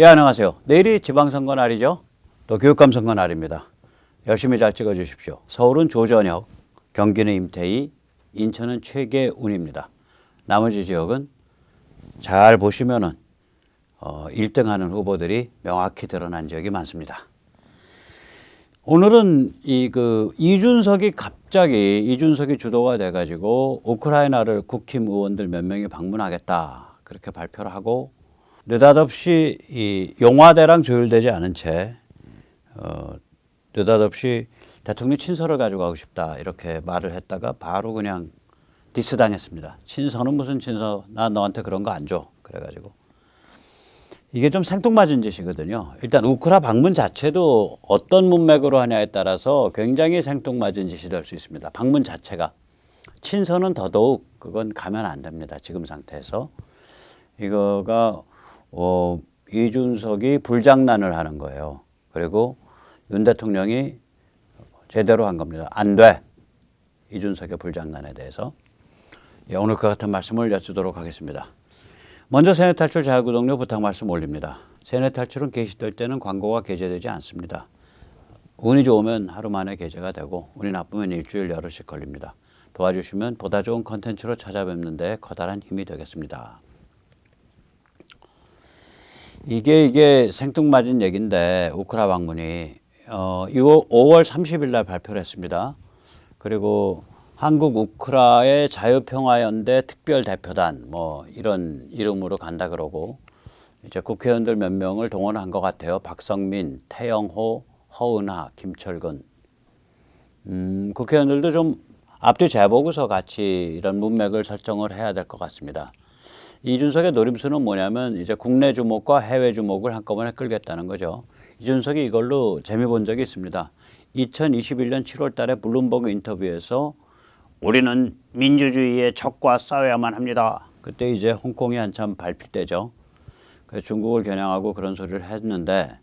예, 안녕하세요. 내일이 지방선거 날이죠. 또 교육감 선거 날입니다. 열심히 잘 찍어주십시오. 서울은 조전혁, 경기는 임태희, 인천은 최계운입니다. 나머지 지역은 잘 보시면은 1등하는 후보들이 명확히 드러난 지역이 많습니다. 오늘은 이준석이 주도가 돼가지고 우크라이나를 국힘 의원들 몇 명이 방문하겠다 그렇게 발표를 하고 느닷없이 이 용화대랑 조율되지 않은 채 느닷없이 대통령 친서를 가져가고 싶다 이렇게 말을 했다가 바로 그냥 디스당했습니다. 친서는 무슨 친서? 나 너한테 그런 거 안 줘. 그래가지고 이게 좀 생뚱맞은 짓이거든요. 일단 우크라 방문 자체도 어떤 문맥으로 하냐에 따라서 굉장히 생뚱맞은 짓이 될 수 있습니다. 방문 자체가. 친서는 더더욱 그건 가면 안 됩니다. 지금 상태에서. 이거가 이준석이 불장난을 하는 거예요. 그리고 윤 대통령이 제대로 한 겁니다. 안 돼. 이준석의 불장난에 대해서. 예, 오늘 그 같은 말씀을 여쭈도록 하겠습니다. 먼저 세뇌탈출 자유구독료 부탁 말씀 올립니다. 세뇌탈출은 게시될 때는 광고가 게재되지 않습니다. 운이 좋으면 하루 만에 게재가 되고 운이 나쁘면 일주일 열흘씩 걸립니다. 도와주시면 보다 좋은 컨텐츠로 찾아뵙는 데 커다란 힘이 되겠습니다. 이게 생뚱맞은 얘기인데 우크라 방문이 5월 30일 날 발표를 했습니다. 그리고 한국 우크라의 자유평화연대 특별대표단 뭐 이런 이름으로 간다 그러고 이제 국회의원들 몇 명을 동원한 것 같아요. 박성민, 태영호, 허은하, 김철근. 국회의원들도 좀 앞뒤 재보고서 같이 이런 문맥을 설정을 해야 될 것 같습니다. 이준석의 노림수는 뭐냐면 이제 국내 주목과 해외 주목을 한꺼번에 끌겠다는 거죠. 이준석이 이걸로 재미 본 적이 있습니다. 2021년 7월 달에 블룸버그 인터뷰에서 우리는 민주주의의 적과 싸워야만 합니다. 그때 이제 홍콩이 한참 발필되죠. 그래서 중국을 겨냥하고 그런 소리를 했는데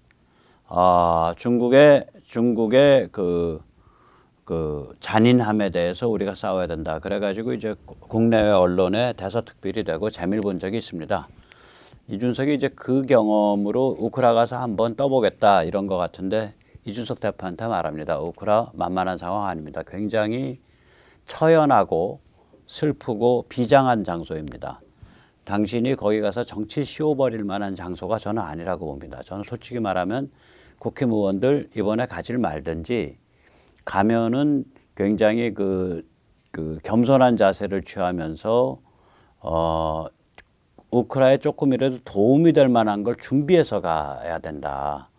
중국의 그 잔인함에 대해서 우리가 싸워야 된다. 그래가지고 이제 국내외 언론에 대서특필이 되고 재미를 본 적이 있습니다. 이준석이 이제 그 경험으로 우크라 가서 한번 떠보겠다 이런 것 같은데 이준석 대표한테 말합니다. 우크라 만만한 상황 아닙니다. 굉장히 처연하고 슬프고 비장한 장소입니다. 당신이 거기 가서 정치 씌워버릴 만한 장소가 저는 아니라고 봅니다. 저는 솔직히 말하면 국힘 의원들 이번에 가질 말든지 가면은 굉장히 그 겸손한 자세를 취하면서 우크라에 조금이라도 도움이 될 만한 걸 준비해서 가야 된다.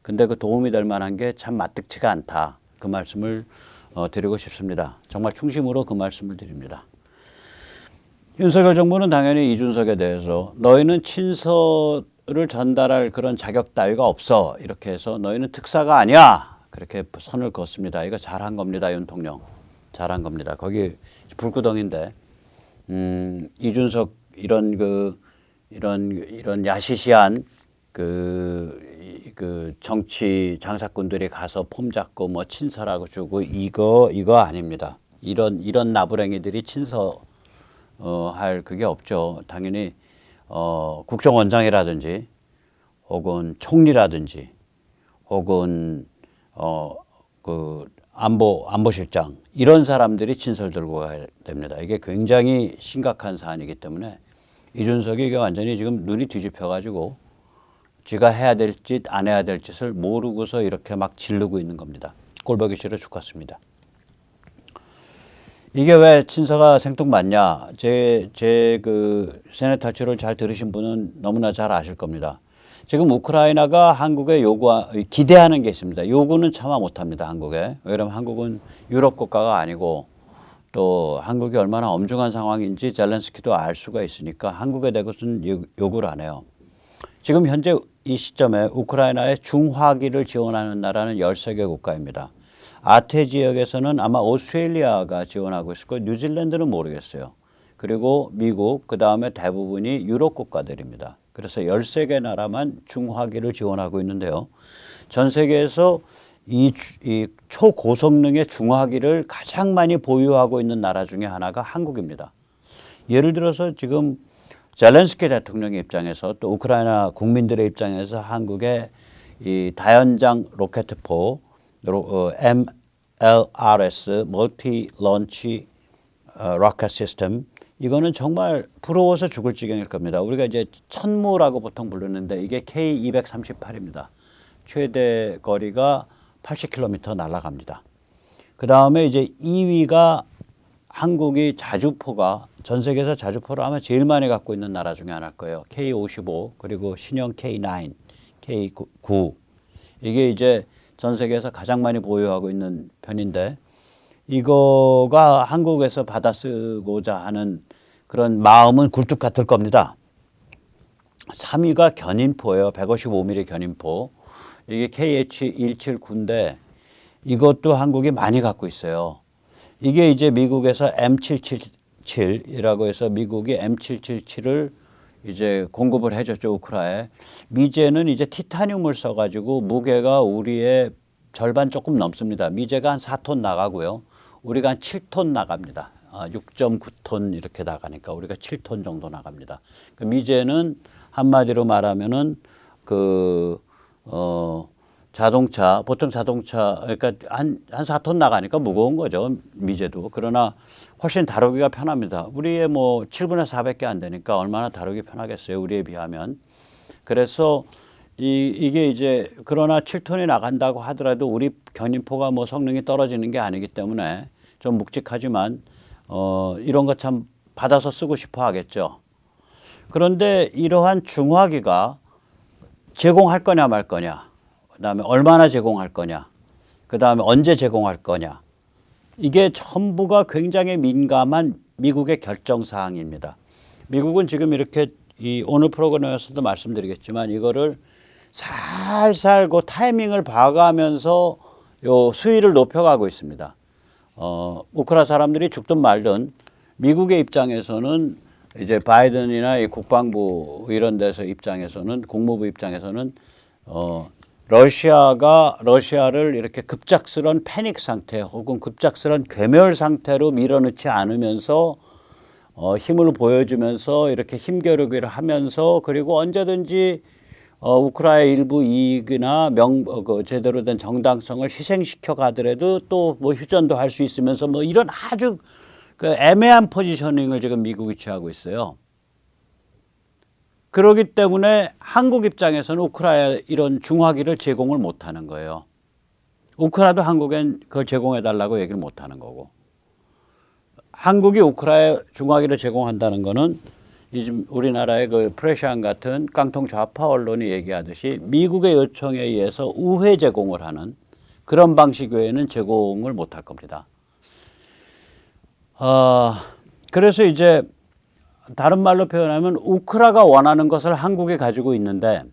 근데 그 도움이 될 만한 게 참 마뜩치가 않다. 그 말씀을 드리고 싶습니다. 정말 충심으로 그 말씀을 드립니다. 윤석열 정부는 당연히 이준석에 대해서 너희는 친서를 전달할 그런 자격 따위가 없어. 이렇게 해서 너희는 특사가 아니야. 그렇게 선을 그었습니다. 이거 잘한 겁니다. 윤 통령. 잘한 겁니다. 거기 불구덩인데 이준석 이런 야시시한 정치 장사꾼들이 가서 폼 잡고 뭐 친서라고 주고 이거 아닙니다. 이런 나부랭이들이 친서 할 그게 없죠. 당연히 국정원장이라든지 혹은 총리라든지 혹은 안보실장 이런 사람들이 친서를 들고 가야 됩니다. 이게 굉장히 심각한 사안이기 때문에 이준석이 이게 완전히 지금 눈이 뒤집혀가지고 지가 해야 될 짓, 안 해야 될 짓을 모르고서 이렇게 막 지르고 있는 겁니다. 꼴보기 싫어 죽겠습니다. 이게 왜 친서가 생뚱맞냐? 제 세뇌 탈출을 잘 들으신 분은 너무나 잘 아실 겁니다. 지금 우크라이나가 한국에 기대하는 게 있습니다. 요구는 차마 못합니다. 한국에. 왜냐하면 한국은 유럽 국가가 아니고 또 한국이 얼마나 엄중한 상황인지 젤렌스키도 알 수가 있으니까 한국에 대해서는 요구를 안 해요. 지금 현재 이 시점에 우크라이나의 중화기를 지원하는 나라는 13개 국가입니다. 아태 지역에서는 아마 오스트레일리아가 지원하고 있을 거고 뉴질랜드는 모르겠어요. 그리고 미국, 그 다음에 대부분이 유럽 국가들입니다. 그래서 13개 나라만 중화기를 지원하고 있는데요. 전 세계에서 이 초고성능의 중화기를 가장 많이 보유하고 있는 나라 중에 하나가 한국입니다. 예를 들어서 지금 젤렌스키 대통령의 입장에서 또 우크라이나 국민들의 입장에서 한국의 이 다연장 로켓포 MLRS 멀티 런치 로켓 시스템 이거는 정말 부러워서 죽을 지경일 겁니다. 우리가 이제 천무라고 보통 부르는데 이게 K238입니다. 최대 거리가 80km 날아갑니다. 그 다음에 이제 2위가 한국이 자주포가 전 세계에서 자주포를 아마 제일 많이 갖고 있는 나라 중에 하나일 거예요. K55 그리고 신형 K9, K9 이게 이제 전 세계에서 가장 많이 보유하고 있는 편인데 이거가 한국에서 받아 쓰고자 하는 그런 마음은 굴뚝 같을 겁니다. 3위가 견인포예요. 155mm 견인포. 이게 KH-179인데 이것도 한국이 많이 갖고 있어요. 이게 이제 미국에서 M777이라고 해서 미국이 M777을 이제 공급을 해줬죠, 우크라이나에. 미제는 이제 티타늄을 써가지고 무게가 우리의 절반 조금 넘습니다. 미제가 한 4톤 나가고요. 우리가 한 7톤 나갑니다. 6.9톤 이렇게 나가니까 우리가 7톤 정도 나갑니다. 그 미제는 한마디로 말하면은 자동차, 보통 자동차, 그러니까 한 4톤 나가니까 무거운 거죠. 미제도. 그러나 훨씬 다루기가 편합니다. 우리의 뭐 7분의 400개 안 되니까 얼마나 다루기 편하겠어요. 우리에 비하면. 그래서 이게 이제 그러나 7톤이 나간다고 하더라도 우리 견인포가 뭐 성능이 떨어지는 게 아니기 때문에 좀 묵직하지만 이런 거 참 받아서 쓰고 싶어 하겠죠. 그런데 이러한 중화기가 제공할 거냐 말 거냐, 그다음에 얼마나 제공할 거냐, 그다음에 언제 제공할 거냐, 이게 전부가 굉장히 민감한 미국의 결정 사항입니다. 미국은 지금 이렇게 오늘 프로그램에서도 말씀드리겠지만 이거를 살살 그 타이밍을 봐가면서 요 수위를 높여가고 있습니다. 우크라 사람들이 죽든 말든 미국의 입장에서는 이제 바이든이나 이 국방부 이런 데서 입장에서는 국무부 입장에서는 러시아를 이렇게 급작스런 패닉 상태 혹은 급작스런 괴멸 상태로 밀어넣지 않으면서 힘을 보여주면서 이렇게 힘겨루기를 하면서 그리고 언제든지 우크라이나 일부 이익이나 제대로 된 정당성을 희생시켜 가더라도 또 뭐 휴전도 할 수 있으면서 뭐 이런 아주 그 애매한 포지셔닝을 지금 미국이 취하고 있어요. 그렇기 때문에 한국 입장에서는 우크라이나 이런 중화기를 제공을 못하는 거예요. 우크라이나도 한국엔 그걸 제공해달라고 얘기를 못하는 거고. 한국이 우크라이나 중화기를 제공한다는 거는 요즘 우리나라의 그 프레시안 같은 깡통 좌파 언론이 얘기하듯이 미국의 요청에 의해서 우회 제공을 하는 그런 방식 외에는 제공을 못할 겁니다. 그래서 이제 다른 말로 표현하면 우크라가 원하는 것을 한국이 가지고 있는데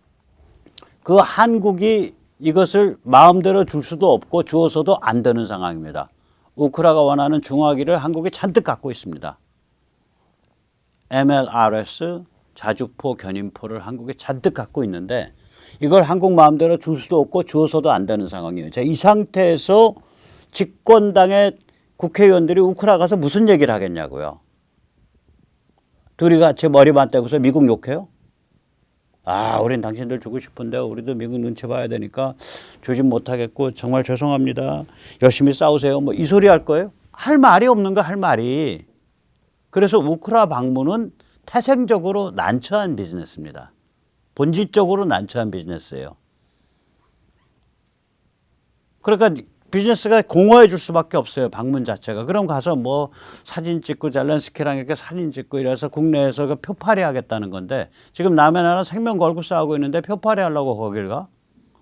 그 한국이 이것을 마음대로 줄 수도 없고 주어서도 안 되는 상황입니다. 우크라가 원하는 중화기를 한국이 잔뜩 갖고 있습니다. MLRS 자주포 견인포를 한국이 잔뜩 갖고 있는데 이걸 한국 마음대로 줄 수도 없고 주어서도 안 되는 상황이에요. 자, 이 상태에서 집권당의 국회의원들이 우크라 가서 무슨 얘기를 하겠냐고요. 둘이 같이 머리 맞대고서 미국 욕해요? 우린 당신들 주고 싶은데 우리도 미국 눈치 봐야 되니까 주진 못하겠고 정말 죄송합니다. 열심히 싸우세요. 뭐 이 소리 할 거예요? 할 말이 없는 거 할 말이. 그래서 우크라 방문은 태생적으로 난처한 비즈니스입니다. 본질적으로 난처한 비즈니스예요. 그러니까 비즈니스가 공허해 줄 수밖에 없어요. 방문 자체가. 그럼 가서 뭐 사진 찍고 젤렌스키랑 이렇게 사진 찍고 이래서 국내에서 그 표팔이 하겠다는 건데 지금 남의 나라 생명 걸고 싸우고 있는데 표팔이 하려고 거길 가?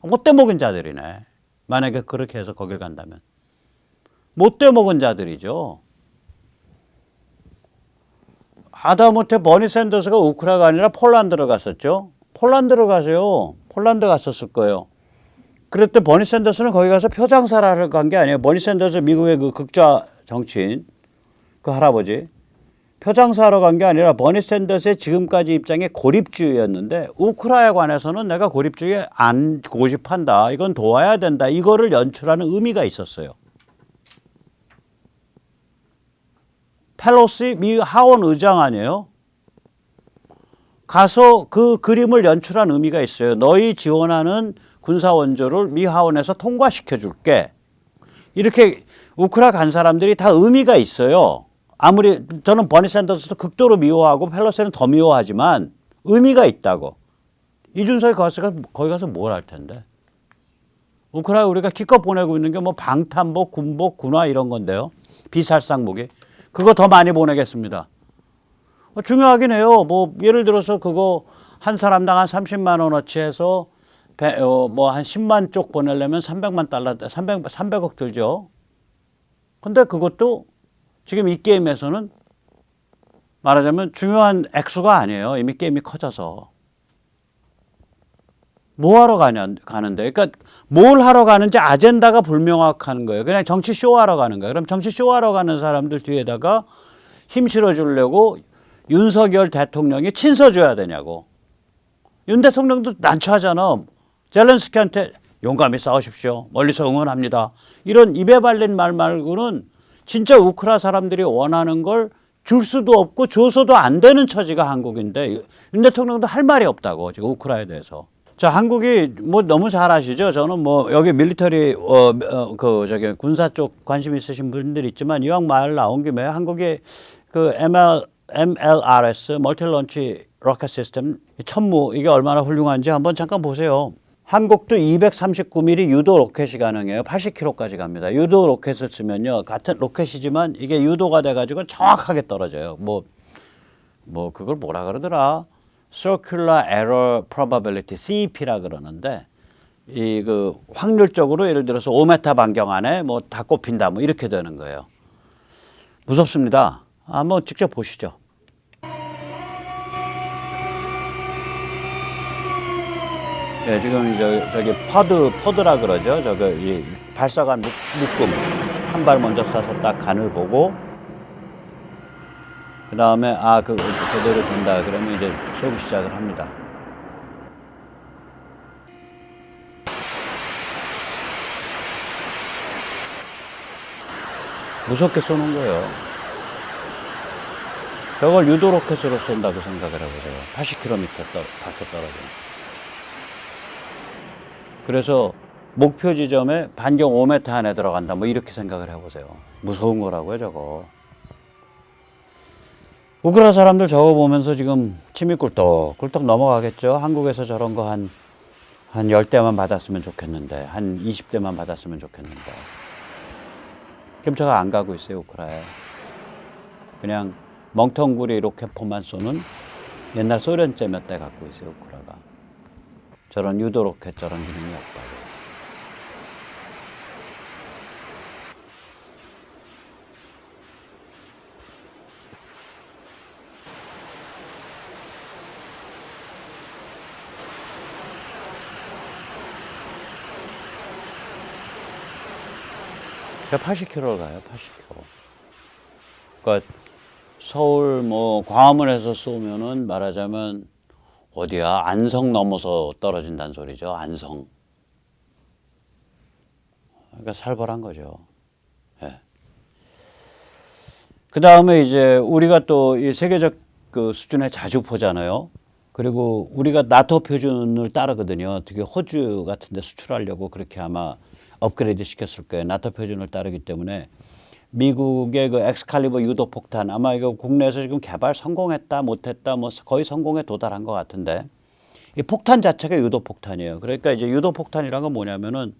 못돼 먹은 자들이네. 만약에 그렇게 해서 거길 간다면. 못돼 먹은 자들이죠. 하다못해 버니 샌더스가 우크라이나가 아니라 폴란드로 갔었죠. 폴란드로 가세요. 폴란드 갔었을 거예요. 그랬더니 버니 샌더스는 거기 가서 표장사를 간 게 아니에요. 버니 샌더스 미국의 그 극좌 정치인 그 할아버지 표장사로 간 게 아니라 버니 샌더스의 지금까지 입장이 고립주의였는데 우크라이나에 관해서는 내가 고립주의 안 고집한다. 이건 도와야 된다. 이거를 연출하는 의미가 있었어요. 펠로시 미 하원 의장 아니에요? 가서 그 그림을 연출한 의미가 있어요. 너희 지원하는 군사 원조를 미 하원에서 통과시켜 줄게. 이렇게 우크라 간 사람들이 다 의미가 있어요. 아무리 저는 버니 샌더스도 극도로 미워하고 펠로시는 더 미워하지만 의미가 있다고. 이준석이 거기 가서 뭘 할 텐데. 우크라이나 우리가 기껏 보내고 있는 게 뭐 방탄복, 군복, 군화 이런 건데요. 비살상 무기. 그거 더 많이 보내겠습니다. 중요하긴 해요. 뭐 예를 들어서 그거 한 사람당 한 30만 원어치 해서 뭐 한 10만 쪽 보내려면 300만 달러, 300억 들죠. 근데 그것도 지금 이 게임에서는 말하자면 중요한 액수가 아니에요. 이미 게임이 커져서. 뭐 하러 가는데. 그러니까 뭘 하러 가는지 아젠다가 불명확한 거예요. 그냥 정치 쇼하러 가는 거예요. 그럼 정치 쇼하러 가는 사람들 뒤에다가 힘 실어주려고 윤석열 대통령이 친서줘야 되냐고. 윤 대통령도 난처하잖아. 젤렌스키한테 용감히 싸우십시오. 멀리서 응원합니다. 이런 입에 발린 말 말고는 진짜 우크라 사람들이 원하는 걸 줄 수도 없고 줘서도 안 되는 처지가 한국인데 윤 대통령도 할 말이 없다고 지금 우크라에 대해서. 자, 한국이 뭐 너무 잘 아시죠? 저는 뭐 여기 밀리터리 군사 쪽 관심 있으신 분들 있지만 이왕 말 나온 김에 한국이 그 MLRS 멀티 런치 로켓 시스템 천무 이게 얼마나 훌륭한지 한번 잠깐 보세요. 한국도 239mm 유도 로켓이 가능해요. 80km까지 갑니다. 유도 로켓을 쓰면요. 같은 로켓이지만 이게 유도가 돼가지고 정확하게 떨어져요. 뭐 그걸 뭐라 그러더라? Circular Error Probability, CEP라 그러는데 이 그 확률적으로 예를 들어서 5m 반경 안에 뭐 다 꼽힌다 뭐 이렇게 되는 거예요. 무섭습니다. 한번 직접 보시죠. 네, 지금 저기 퍼드라 그러죠. 이 발사관 묶음 한 발 먼저 쏴서 딱 간을 보고 그 다음에 그대로 된다. 그러면 이제 쏘기 시작을 합니다. 무섭게 쏘는 거예요. 저걸 유도 로켓으로 쏜다고 생각을 해보세요. 80km 밖에 떨어져. 그래서 목표 지점에 반경 5m 안에 들어간다. 뭐 이렇게 생각을 해보세요. 무서운 거라고요, 저거. 우크라 사람들 저거 보면서 지금 침이 꿀떡꿀떡 넘어가겠죠. 한국에서 저런 거 한 10대만 받았으면 좋겠는데, 한 20대만 받았으면 좋겠는데. kiểm 차가 안 가고 있어요, 우크라에. 그냥 멍텅구리 로켓포만 쏘는 옛날 소련제 몇 대 갖고 있어요, 우크라가. 저런 유도 로켓 저런 기능이 없다고. 제가 80km를 가요, 80km. 그러니까 서울 뭐 광화문에서 쏘면은 말하자면 어디야? 안성 넘어서 떨어진다는 소리죠. 안성. 그러니까 살벌한 거죠. 예. 그 다음에 이제 우리가 또 이 세계적 그 수준에 자주 보잖아요. 그리고 우리가 나토 표준을 따르거든요. 특히 호주 같은 데 수출하려고 그렇게 아마 업그레이드 시켰을 거예요. 나토 표준을 따르기 때문에 미국의 그 엑스칼리버 유도 폭탄 아마 이거 국내에서 지금 개발 성공했다 못했다 뭐 거의 성공에 도달한 것 같은데 이 폭탄 자체가 유도 폭탄이에요. 그러니까 이제 유도 폭탄이란 건 뭐냐면은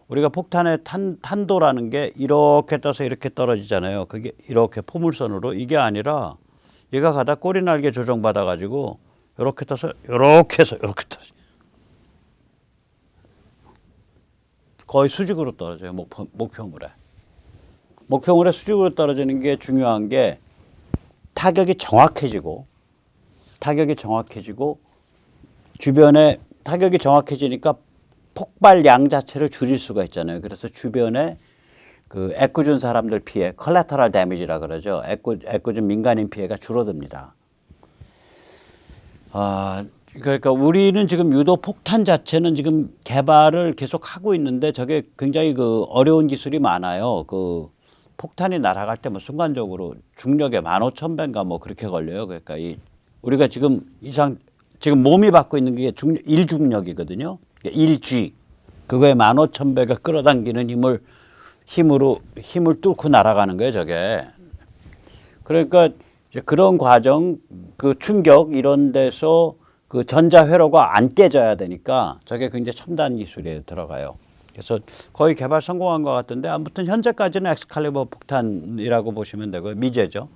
우리가 폭탄의 탄도라는 게 이렇게 떠서 이렇게 떨어지잖아요. 그게 이렇게 포물선으로 이게 아니라 얘가 가다 꼬리 날개 조정받아 가지고 이렇게 떠서 이렇게 해서 이렇게 떠서 거의 수직으로 떨어져요. 목표물에. 목표물에 수직으로 떨어지는 게 중요한 게 타격이 정확해지고 주변에 타격이 정확해지니까 폭발량 자체를 줄일 수가 있잖아요. 그래서 주변에 그 애꿎은 사람들 피해, 컬래터럴 데미지라 그러죠. 애꿎은 민간인 피해가 줄어듭니다. 그러니까 우리는 지금 유도 폭탄 자체는 지금 개발을 계속 하고 있는데 저게 굉장히 그 어려운 기술이 많아요. 그 폭탄이 날아갈 때 뭐 순간적으로 중력에 15,000배인가 뭐 그렇게 걸려요. 그러니까 우리가 지금 지금 몸이 받고 있는 게 일중력이거든요. 일G. 그거에 15,000배가 끌어당기는 힘을 뚫고 날아가는 거예요, 저게. 그러니까 이제 그런 과정, 그 충격 이런 데서 그 전자 회로가 안 깨져야 되니까 저게 굉장히 첨단 기술에 들어가요. 그래서 거의 개발 성공한 것 같은데 아무튼 현재까지는 엑스칼리버 폭탄이라고 보시면 되고요. 미제죠.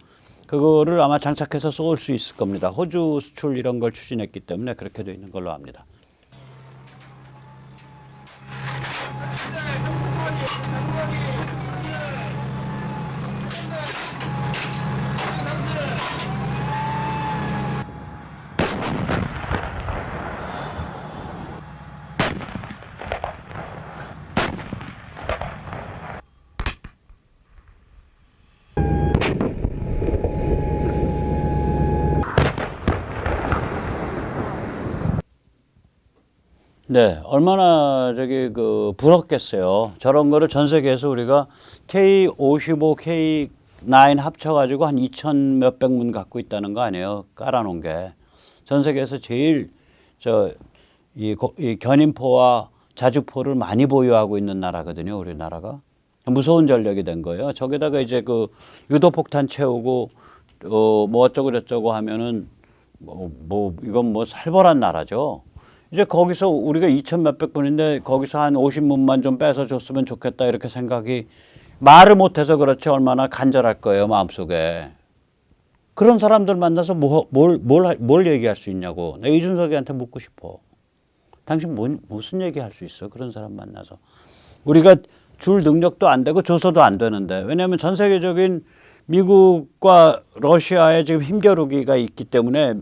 그거를 아마 장착해서 쏠 수 있을 겁니다. 호주 수출 이런 걸 추진했기 때문에 그렇게 돼 있는 걸로 압니다. 네, 얼마나 부럽겠어요. 저런 거를 전 세계에서 우리가 K55, K9 합쳐가지고 한 2천 몇백 문 갖고 있다는 거 아니에요. 깔아놓은 게. 전 세계에서 제일 이 견인포와 자주포를 많이 보유하고 있는 나라거든요. 우리나라가. 무서운 전력이 된 거예요. 저기다가 이제 그 유도폭탄 채우고 뭐 어쩌고 저쩌고 하면은 이건 뭐 살벌한 나라죠. 이제 거기서 우리가 2천 몇백 분인데 거기서 한 50문만 좀 빼서 줬으면 좋겠다 이렇게 생각이 말을 못해서 그렇지 얼마나 간절할 거예요 마음속에. 그런 사람들 만나서 뭘 얘기할 수 있냐고. 내가 이준석이한테 묻고 싶어. 당신 무슨 얘기할 수 있어 그런 사람 만나서. 우리가 줄 능력도 안 되고 줘서도 안 되는데. 왜냐하면 전 세계적인 미국과 러시아의 지금 힘겨루기가 있기 때문에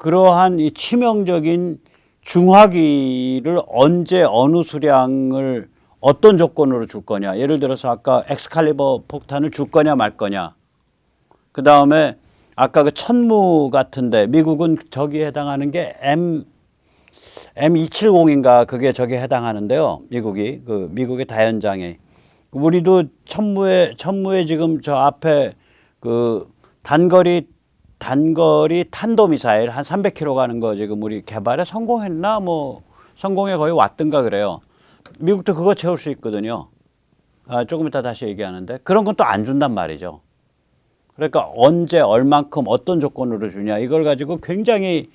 그러한 이 치명적인 중화기를 언제 어느 수량을 어떤 조건으로 줄 거냐. 예를 들어서 아까 엑스칼리버 폭탄을 줄 거냐 말 거냐. 그 다음에 아까 그 천무 같은데 미국은 저기에 해당하는 게 M270인가 그게 저기에 해당하는데요. 미국의 다연장에. 우리도 천무에 지금 저 앞에 그 단거리 탄도미사일 한 300km 가는 거 지금 우리 개발에 성공했나 뭐 성공에 거의 왔든가 그래요. 미국도 그거 채울 수 있거든요. 조금 이따 다시 얘기하는데 그런 건 또 안 준단 말이죠. 그러니까 언제 얼만큼 어떤 조건으로 주냐 이걸 가지고 굉장히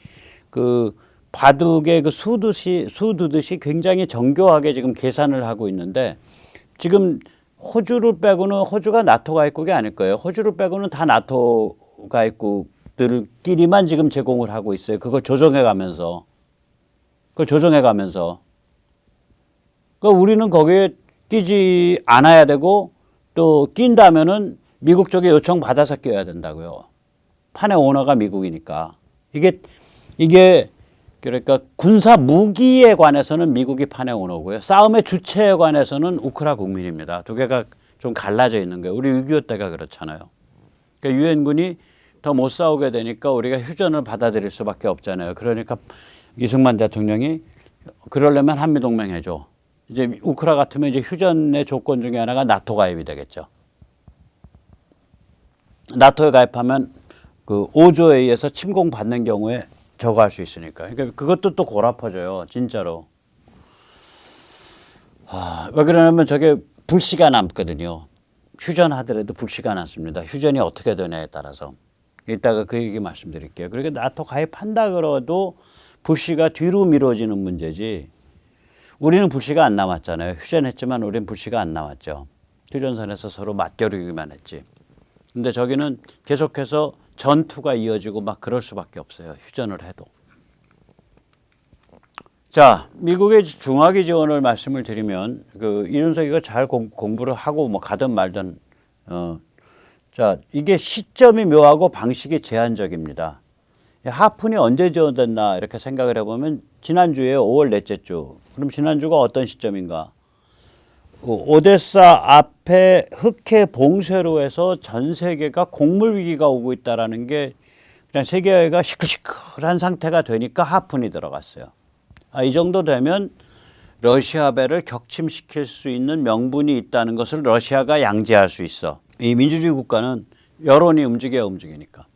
그 바둑에 그 수두듯이 굉장히 정교하게 지금 계산을 하고 있는데 지금 호주를 빼고는 호주가 나토 가입국이 아닐 거예요. 호주를 빼고는 다 나토 가입국들끼리만 지금 제공을 하고 있어요. 그걸 조정해 가면서. 그러니까 우리는 거기에 끼지 않아야 되고 또 낀다면은 미국 쪽에 요청 받아서 껴야 된다고요. 판의 오너가 미국이니까. 이게 그러니까 군사 무기에 관해서는 미국이 판의 오너고요. 싸움의 주체에 관해서는 우크라 국민입니다. 두 개가 좀 갈라져 있는 거예요. 우리 6.25 때가 그렇잖아요. 그러니까 유엔군이 더 못 싸우게 되니까 우리가 휴전을 받아들일 수밖에 없잖아요. 그러니까 이승만 대통령이 그러려면 한미동맹 해줘. 이제 우크라 같으면 이제 휴전의 조건 중에 하나가 나토 가입이 되겠죠. 나토에 가입하면 그 5조에 의해서 침공받는 경우에 저거 할 수 있으니까. 그러니까 그것도 또 골아퍼져요. 진짜로. 왜 그러냐면 저게 불씨가 남거든요. 휴전하더라도 불씨가 남습니다. 휴전이 어떻게 되냐에 따라서. 이따가 그 얘기 말씀드릴게요. 그러니까 나토 가입한다 그래도 불씨가 뒤로 미뤄지는 문제지. 우리는 불씨가 안 남았잖아요. 휴전했지만 우리는 불씨가 안 남았죠. 휴전선에서 서로 맞겨루기만 했지. 근데 저기는 계속해서 전투가 이어지고 막 그럴 수밖에 없어요. 휴전을 해도. 자, 미국의 중화기 지원을 말씀을 드리면 이준석이가 잘 공부를 하고 뭐 가든 말든 자, 이게 시점이 묘하고 방식이 제한적입니다. 하푼이 언제 지원됐나 이렇게 생각을 해보면 지난주에 5월 넷째 주. 그럼 지난주가 어떤 시점인가? 오데사 앞에 흑해 봉쇄로 해서 전 세계가 곡물 위기가 오고 있다라는 게 그냥 세계가 시끌시끌한 상태가 되니까 하푼이 들어갔어요. 이 정도 되면 러시아 배를 격침시킬 수 있는 명분이 있다는 것을 러시아가 양지할 수 있어. 이 민주주의 국가는 여론이 움직이니까.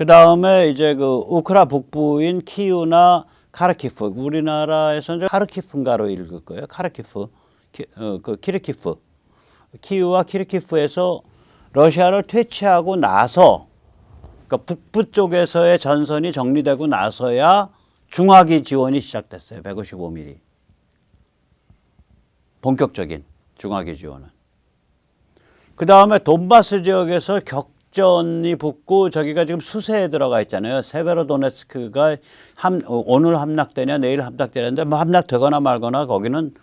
그 다음에 이제 그 우크라 북부인 키우나 카르키프, 우리나라에서는 카르키프인가로 읽을 거예요. 카르키프, 그 키르키프, 키우와 키르키프에서 러시아를 퇴치하고 나서, 그러니까 북부 쪽에서의 전선이 정리되고 나서야 중화기 지원이 시작됐어요. 155mm. 본격적인 중화기 지원은. 그 다음에 돈바스 지역에서 격전이 붙고 저기가 지금 수세에 들어가 있잖아요. 세베로도네츠크가 오늘 함락되냐 내일 함락되는데 뭐 함락되거나 말거나 거기는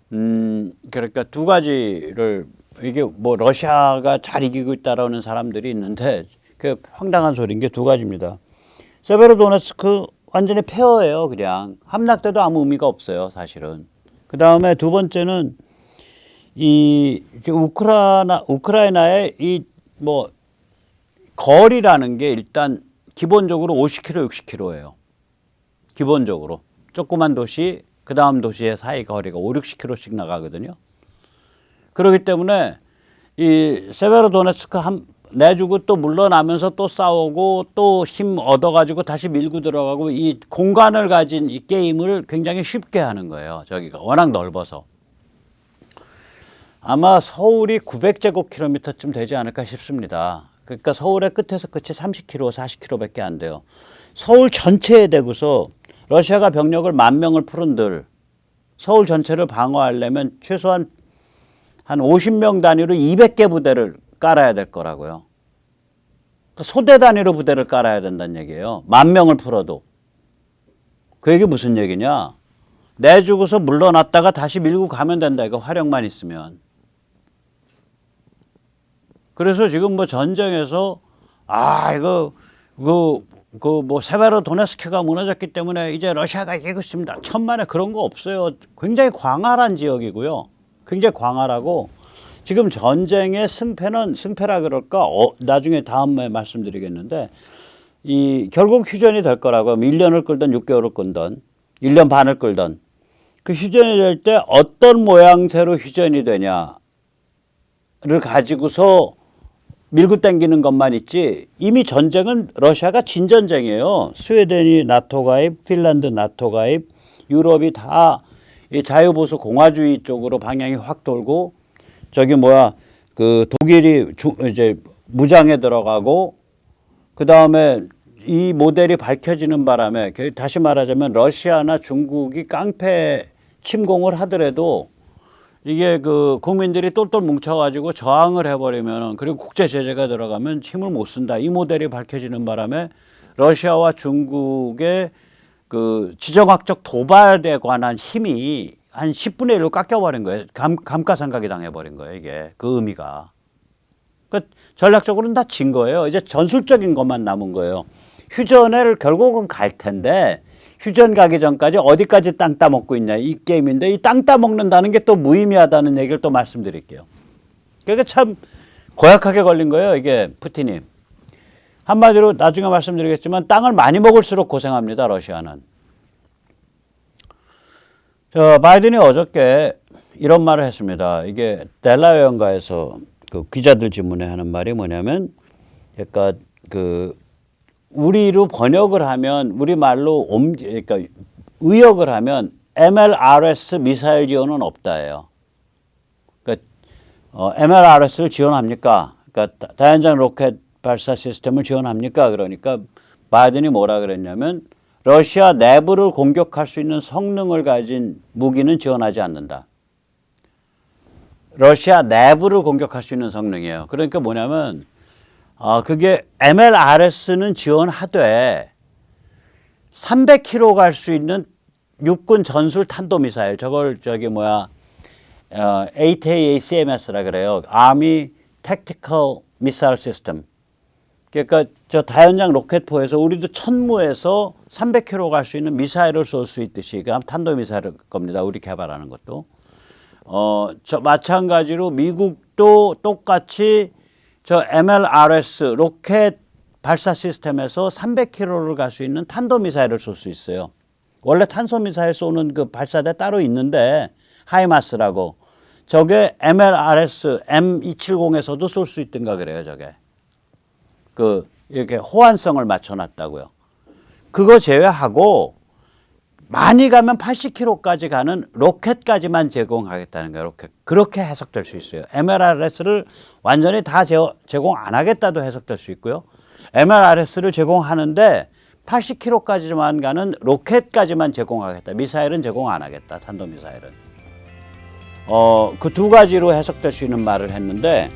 그러니까 두 가지를 이게 뭐 러시아가 잘 이기고 있다라는 사람들이 있는데 그 황당한 소리인 게 두 가지입니다. 세베로도네츠크 완전히 폐허예요. 그냥 함락돼도 아무 의미가 없어요. 사실은. 그 다음에 두 번째는 이 우크라이나의 이 뭐 거리라는 게 일단 기본적으로 50km, 60km예요. 기본적으로 조그만 도시 그 다음 도시의 사이 거리가 5, 60km씩 나가거든요. 그렇기 때문에 이 세베로도네츠크 내주고 또 물러나면서 또 싸우고 또 힘 얻어가지고 다시 밀고 들어가고 이 공간을 가진 이 게임을 굉장히 쉽게 하는 거예요. 저기가 워낙 넓어서. 아마 서울이 900제곱킬로미터쯤 되지 않을까 싶습니다. 그러니까 서울의 끝에서 끝이 30km, 40km밖에 안 돼요. 서울 전체에 대고서 러시아가 병력을 10,000명을 풀은들 서울 전체를 방어하려면 최소한 한 50명 단위로 200개 부대를 깔아야 될 거라고요. 그러니까 소대 단위로 부대를 깔아야 된다는 얘기예요. 10,000명을 풀어도. 그 얘기 무슨 얘기냐? 내주고서 물러났다가 다시 밀고 가면 된다. 이거 화력만 있으면. 그래서 지금 뭐 전쟁에서 이거 뭐 세베로도네츠크가 무너졌기 때문에 이제 러시아가 이기고 있습니다. 천만에 그런 거 없어요. 굉장히 광활한 지역이고요. 굉장히 광활하고 지금 전쟁의 승패라 그럴까? 나중에 다음에 말씀드리겠는데 결국 휴전이 될 거라고요. 1년을 끌든 6개월을 끌든 1년 반을 끌든 그 휴전이 될 때 어떤 모양새로 휴전이 되냐를 가지고서 밀고 당기는 것만 있지 이미 전쟁은 러시아가 진 전쟁이에요. 스웨덴이 나토 가입, 핀란드 나토 가입, 유럽이 다 이 자유보수 공화주의 쪽으로 방향이 확 돌고 그 독일이 이제 무장에 들어가고 그 다음에 이 모델이 밝혀지는 바람에 다시 말하자면 러시아나 중국이 깡패 침공을 하더라도 이게 그 국민들이 똘똘 뭉쳐가지고 저항을 해버리면 그리고 국제 제재가 들어가면 힘을 못 쓴다. 이 모델이 밝혀지는 바람에 러시아와 중국의 그 지정학적 도발에 관한 힘이 한 10분의 1로 깎여버린 거예요. 감가상각이 당해버린 거예요. 이게 그 의미가. 그러니까 전략적으로는 다 진 거예요. 이제 전술적인 것만 남은 거예요. 휴전을 결국은 갈 텐데 휴전 가기 전까지 어디까지 땅 따먹고 있냐 이 게임인데 이 땅 따먹는다는 게 또 무의미하다는 얘기를 또 말씀드릴게요. 그러니까 참 고약하게 걸린 거예요. 이게 푸틴이. 한마디로 나중에 말씀드리겠지만 땅을 많이 먹을수록 고생합니다. 러시아는. 바이든이 어저께 이런 말을 했습니다. 이게 델라웨어인가에서 그 기자들 질문에 하는 말이 뭐냐면 그러니까 그 우리로 번역을 하면 우리말로 그러니까 의역을 하면 MLRS 미사일 지원은 없다예요. 그러니까 MLRS를 지원합니까? 그러니까 다연장 로켓 발사 시스템을 지원합니까? 그러니까 바이든이 뭐라 그랬냐면 러시아 내부를 공격할 수 있는 성능을 가진 무기는 지원하지 않는다. 러시아 내부를 공격할 수 있는 성능이에요. 그러니까 뭐냐면 그게 MLRS는 지원하되 300km 갈 수 있는 육군 전술 탄도미사일 ATACMS라 그래요. Army Tactical Missile System. 그러니까 저 다연장 로켓포에서 우리도 천무에서 300km 갈 수 있는 미사일을 쏠 수 있듯이 그 탄도미사일일 겁니다. 우리 개발하는 것도. 마찬가지로 미국도 똑같이 저 MLRS 로켓 발사 시스템에서 300km를 갈 수 있는 탄도미사일을 쏠 수 있어요. 원래 탄소미사일 쏘는 그 발사대 따로 있는데 하이마스라고 저게 MLRS M270에서도 쏠 수 있던가 그래요. 저게 그 이렇게 호환성을 맞춰놨다고요. 그거 제외하고 많이 가면 80km까지 가는 로켓까지만 제공하겠다는 거예요. 로켓. 그렇게 해석될 수 있어요. MLRS를 완전히 다 제공 안 하겠다도 해석될 수 있고요. MLRS를 제공하는데 80km까지만 가는 로켓까지만 제공하겠다. 미사일은 제공 안 하겠다. 탄도미사일은. 그 두 가지로 해석될 수 있는 말을 했는데